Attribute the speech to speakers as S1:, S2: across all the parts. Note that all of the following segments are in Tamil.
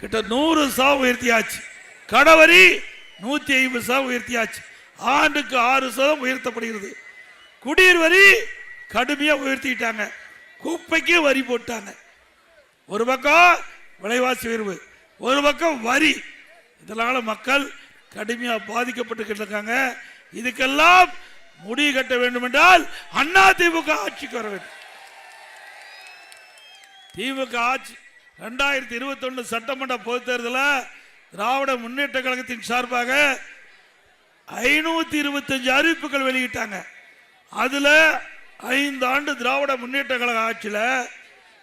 S1: கிட்ட 100 உயர்த்தியாச்சு. கடவரி 150 உயர்த்தியாச்சு. ஆண்டுக்கு 6% உயர்த்தப்படுகிறது. குடிநீர் வரி கடுமையா உயர்த்திட்டாங்க. குப்பைக்கு வரி போட்டாங்க. ஒரு பக்கம் விலைவாசி உயர்வு, ஒரு பக்கம் வரி. இதனால மக்கள் கடுமையா பாதிக்கப்பட்டு இருக்காங்க. இதுக்கெல்லாம் முடிவு கட்ட வேண்டும் என்றால் அதிமுக ஆட்சிக்கு வர வேண்டும். திமுக ஆட்சி 2021 சட்டமன்ற பொதுத் தேர்தலில் திராவிட முன்னேற்ற கழகத்தின் சார்பாக 525 அறிவிப்புகள் வெளியிட்டாங்க. அதுல 5 ஆண்டு திராவிட முன்னேற்ற கழக ஆட்சியில்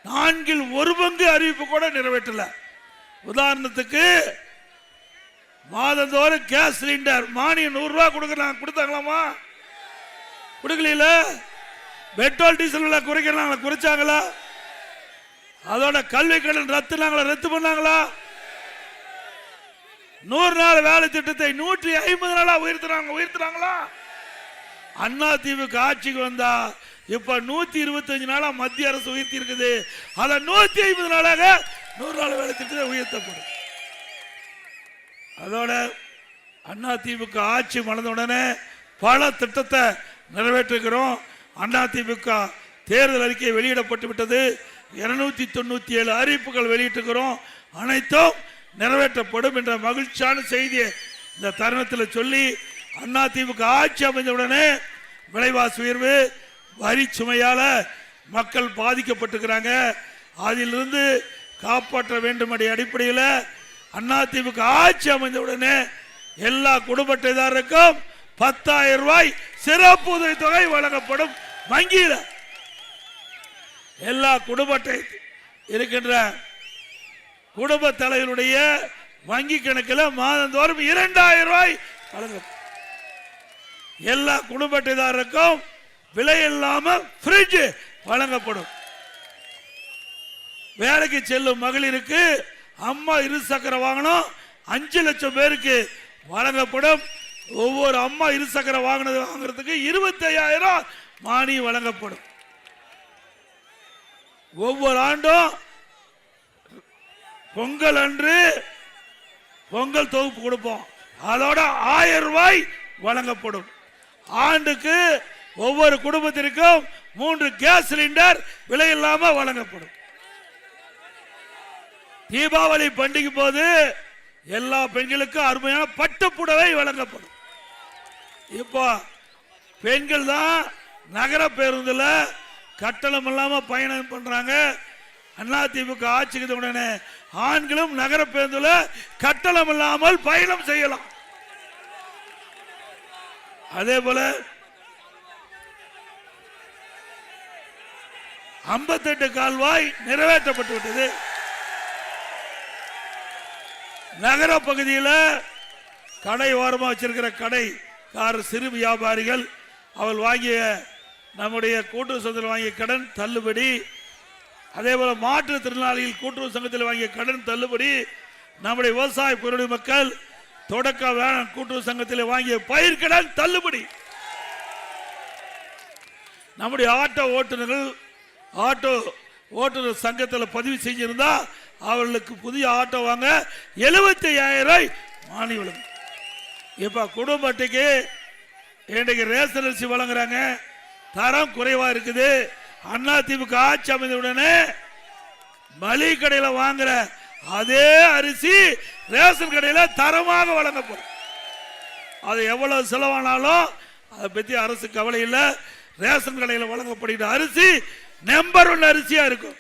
S1: 1/4 அறிவிப்பு கூட நிறைவேற்றல. உதாரணத்துக்கு மாதந்தோறும் கேஸ் சிலிண்டர் மானியம் 100 ரூபாய் கொடுத்தாங்களாமா? கொடுக்கல. பெட்ரோல் டீசல் குறைக்கிறாங்க, குறைச்சாங்களா? அதோட கல்வி கடன் ரத்து பண்ணாங்களா? 100 நாள் வேலை திட்டத்தை 150 நாளா உயர்த்துறாங்களா? அண்ணா திமுக ஆட்சிக்கு வந்தா இப்ப 125 நாளா மத்திய அரசு உயர்த்தி இருக்குது. அதை 150 நாளாக 100 நாள் வேலை திட்டத்தை உயர்த்தப்படும். அதோட அண்ணா திமுக ஆட்சி மலர்ந்தவுடனே பல திட்டத்தை நிறைவேற்றுகிறோம். அண்ணா திமுக தேர்தல் அறிக்கை வெளியிடப்பட்டு விட்டது. 297 அறிவிப்புகள் வெளியிட்டிருக்கிறோம். அனைத்தும் நிறைவேற்றப்படும் என்ற மகிழ்ச்சியான செய்தியை இந்த தருணத்தில் சொல்லி, அண்ணா திமுக ஆட்சி அமைந்தவுடனே விலைவாசி உயர்வு, வரி சுமையால மக்கள் பாதிக்கப்பட்டிருக்கிறாங்க. அதிலிருந்து காப்பாற்ற வேண்டும் என்ற அடிப்படையில் அண்ணா திமுக ஆட்சி அமைந்தவுடனே எல்லா குடும்ப அட்டைதாரருக்கும் 10,000 ரூபாய் சிறப்பு உதவித்தொகை வழங்கப்படும். வங்கியில எல்லா குடும்ப அட்டை இருக்கின்ற குடும்ப தலைவருடைய வங்கி கணக்கில் மாதந்தோறும் 2,000 ரூபாய் வழங்கப்படும். எல்லா குடும்ப அட்டைதாரருக்கும் விலை இல்லாமல் ஃப்ரிட்ஜ் வழங்கப்படும். வேலைக்கு செல்லும் மகளிருக்கு அம்மா 2 சக்கர வாகனம் 5 லட்சம் பேருக்கு வழங்கப்படும். ஒவ்வொரு அம்மா 2 சக்கர வாங்குறதுக்கு 25,000 மானியம் வழங்கப்படும். ஒவ்வொரு ஆண்டும் பொங்கல் அன்று பொங்கல் தொகுப்பு கொடுப்போம். அதோட 1000 ரூபாய் வழங்கப்படும். ஆண்டுக்கு ஒவ்வொரு குடும்பத்திற்கும் 3 கேஸ் சிலிண்டர் விலை இல்லாம வழங்கப்படும். தீபாவளி பண்டிகை போது எல்லா பெண்களுக்கும் அருமையான பட்டு புடவை வழங்கப்படும். இப்போ பெண்கள் தான் நகர பேருந்துல கட்டணம் இல்லாம பயணம் பண்றாங்க. அதிமுக ஆட்சிக்கு உடனே ஆண்களும் நகர பேருந்துல கட்டணம் இல்லாமல் பயணம் செய்யலாம். அதே போல 58 கால்வாய் நிறைவேற்றப்பட்டு விட்டது. நகர பகுதியில் கடை ஓரமா வச்சிருக்கிற கடைக்கார சிறு வியாபாரிகள் அவள் வாங்கிய நம்முடைய கூட்டுறவு சங்கத்தில் வாங்கிய கடன் தள்ளுபடி, அதே போல மாற்றுத்திறனாளிகள் கூட்டுறவு சங்கத்தில் வாங்கிய கடன் தள்ளுபடி, நம்முடைய விவசாய பொருள் மக்கள் தொடக்க வேளாண் கூட்டுறவு சங்கத்தில் வாங்கிய பயிர் கடன் தள்ளுபடி, நம்முடைய ஆட்டோ ஓட்டுநர் சங்கத்தில் பதிவு செஞ்சிருந்தா அவர்களுக்கு புதிய ஆட்டோ வாங்க 75,000 மானியம் வழங்கும். இப்ப குடும்ப அட்டைக்கு இன்றைக்கு ரேஷன் அரிசி வழங்குறாங்க. தரம் குறைவா இருக்குது. அதிமுக ஆட்சி அமைந்தவுடனே மளிகை கடையில் வாங்குற அதே அரிசி ரேஷன் கடையில் தரமாக வழங்கப்படும். அது எவ்வளவு செலவானாலும் அதை பற்றி அரசு கவலை இல்லை. ரேஷன் கடையில் வழங்கப்படுகிற அரிசி நம்பர் 1 அரிசியா இருக்கும்.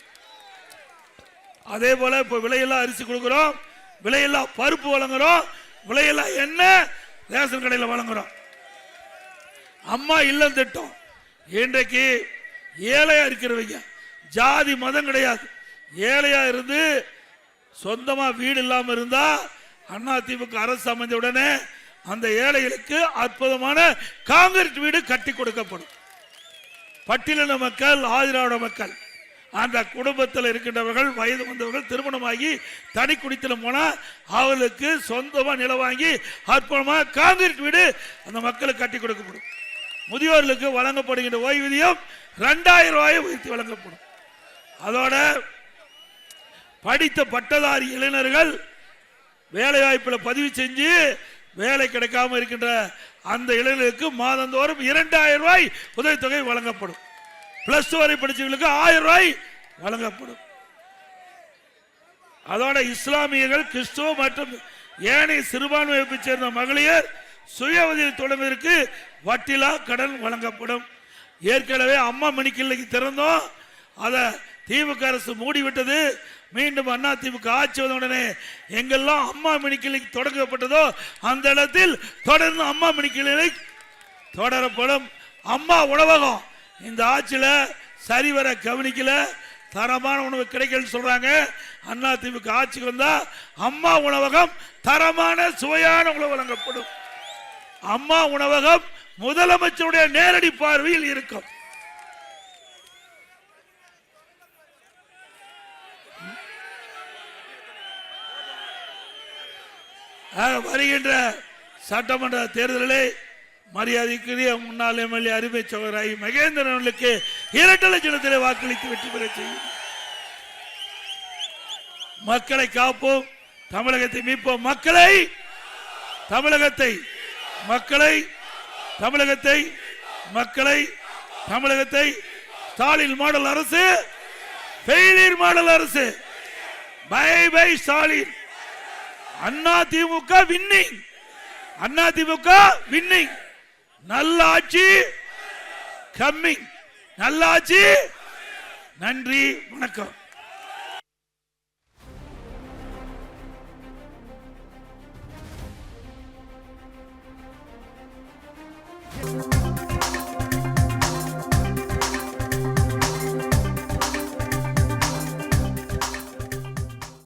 S1: அதே போல இப்ப விலையில்லா அரிசி கொடுக்கிறோம், விலையில்லா பருப்பு வழங்குறோம், விலையில்லா எண்ணெய் ரேஷன் கடையில் வழங்குறோம். அம்மா இல்லம் திட்டம் இன்றைக்கு ஏழையா இருக்கிறவங்க, ஜாதி மதம் கிடையாது, ஏழையா இருந்து சொந்தமா வீடு இல்லாம இருந்தா அதிமுக அரசு அமைந்த உடனே அந்த ஏழைகளுக்கு அற்புதமான காங்கிரீட் வீடு கட்டி கொடுக்கப்படும். பட்டியலின மக்கள், ஆதிராவிட மக்கள், அந்த குடும்பத்தில் இருக்கின்றவர்கள், வயது வந்தவர்கள், திருமணமாகி தனி குடித்தனம் போனா அவர்களுக்கு சொந்தமா நிலம் வாங்கி அற்புதமாக காங்கிரீட் வீடு அந்த மக்களுக்கு கட்டி கொடுக்கப்படும். முதியோர்களுக்கு வழங்கப்படுகின்ற ஓய்வூதியம் 2,000 ரூபாயை உயர்த்தி வழங்கப்படும். அதோட படித்த பட்டதாரி இளைஞர்கள் வேலை வாய்ப்பில் பதிவு செஞ்சு வேலை கிடைக்காம இருக்கின்ற அந்த இளைஞர்களுக்கு மாதந்தோறும் 2000 ரூபாய் உதவித்தொகை வழங்கப்படும். பிளஸ் 2 வரை படிச்சவர்களுக்கு 1000 ரூபாய் வழங்கப்படும். அதோட இஸ்லாமியர்கள், கிறிஸ்துவ மற்றும் ஏனைய சிறுபான்மை வகுப்பை சேர்ந்த மகளிர் சுய உதவி தொடங்குவதற்கு வட்டிலா கடன் வழங்கப்படும். ஏற்கனவே அம்மா மணி கிளைக்கு திறந்தோம், அதை திமுக அரசு மூடிவிட்டது. மீண்டும் அண்ணா திமுக ஆட்சி வந்த உடனே எங்கெல்லாம் அம்மா மணி கிளைக்கு தொடங்கப்பட்டதோ அந்த இடத்தில் தொடர்ந்து அம்மா மணி கிளை தொடரப்படும். அம்மா உணவகம் இந்த ஆட்சியில் சரிவர கவனிக்கல, தரமான உணவு கிடைக்கலன்னு சொல்றாங்க. அண்ணா திமுக ஆட்சிக்கு வந்தா அம்மா உணவகம் தரமான சுவையான உணவு வழங்கப்படும். அம்மா உணவகம் முதலமைச்சருடைய நேரடி பார்வையில் இருக்கும். வருகின்ற சட்டமன்ற தேர்தலிலே மரியாதைக்குரிய முன்னாள் எம்எல்ஏ அருமை சகோதரி மகேந்திரன் அவர்களுக்கு 2 லட்சத்திலே வாக்களித்து வெற்றி பெற செய்யும். மக்களை காப்போம், தமிழகத்தை மீட்போம். மக்களை தமிழகத்தை மக்களை தமிழகத்தை மக்களை தமிழகத்தை ஸ்டாலின் மாடல் அரசு, ஃபெயிலியர் மாடல் அரசு. Bye bye Stalin. Anna DMK winning, Anna DMK winning. நல்ல ஆட்சி கம்மிங், நல்ல ஆட்சி. நன்றி, வணக்கம்.